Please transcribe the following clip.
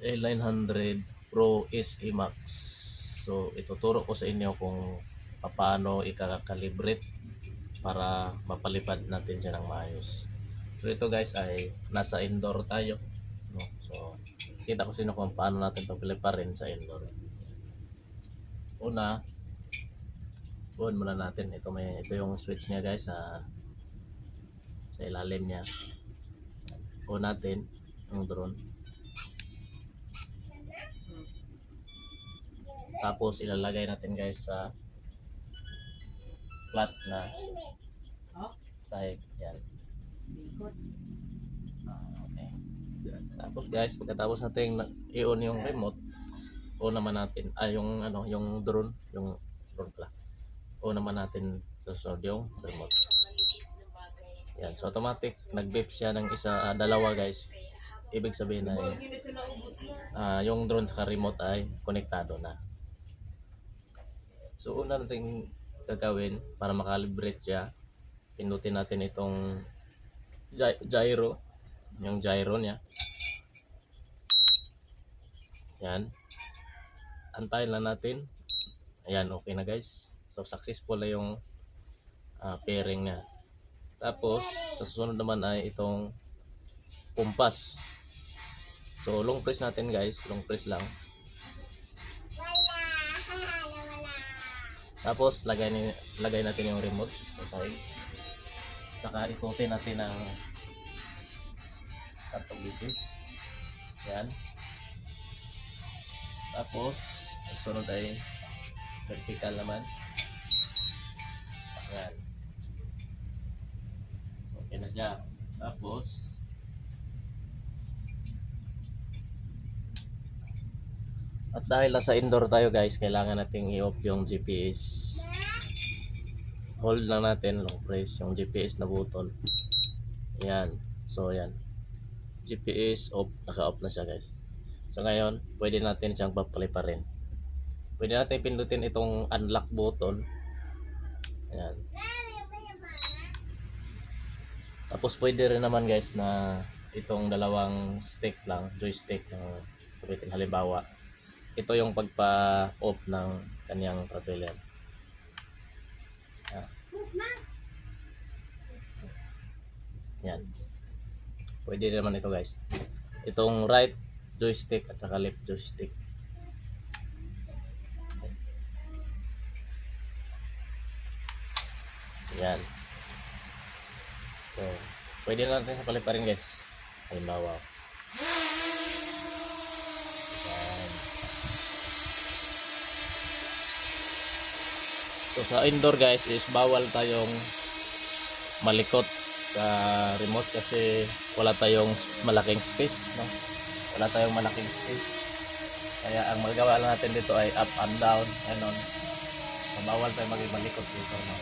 A900 Pro SE Max. So ituturo ko sa inyo kung paano ikakalibrate para mapalipad natin siya ng maayos. So ito guys ay nasa indoor tayo, no? So kita ko sino kung paano natin papaliparin sa indoor. Una, on muna natin. Ito yung switch niya guys sa ilalim niya. On natin yung drone. Tapos ilalagay natin guys sa flat na sahig. Yan. Okay. Tapos guys, pagkatapos natin i-on yung remote, on naman natin yung drone, pala. On naman natin sa susunod yung remote. Yan, so automatic nag-beep siya ng dalawa guys. Ibig sabihin na yung drone sa remote ay konektado na. So una natin gagawin para makalibrate siya, pindutin natin itong gyro, yung gyro niya. Yan. Antayin lang natin. Ayan, okay na guys. So successful na yung pairing niya. Tapos sa susunod naman ay itong compass. So long press natin guys, long press lang. Tapos lagay natin yung remote sa side. Saka ikutin natin ng 3 beses. Yan. Tapos susunod ay vertical naman. Yan. So okay na siya. Tapos at dahil nasa indoor tayo guys, kailangan nating i-off yung GPS. Hold lang natin, long press yung GPS na button. Yan. So yan. GPS off, naka-off na siya guys. So ngayon, pwede natin siyang papaliparin. Pwede natin pindutin itong unlock button. Ayan. Tapos pwede rin naman guys na itong dalawang stick lang, joystick na gamitin. Halimbawa, ito yung pagpa-off ng kanyang propeller. Yan. Pwede naman ito guys. Itong right joystick at saka left joystick. Yan. So, pwede na natin sa paliparin guys. Halimbawa. Yan. So, sa indoor guys is bawal tayong malikot sa remote kasi wala tayong malaking space, no? Wala tayong malaking space. Kaya ang magagawa lang natin dito ay up and down, ganon. So, bawal tayong malikot dito, no?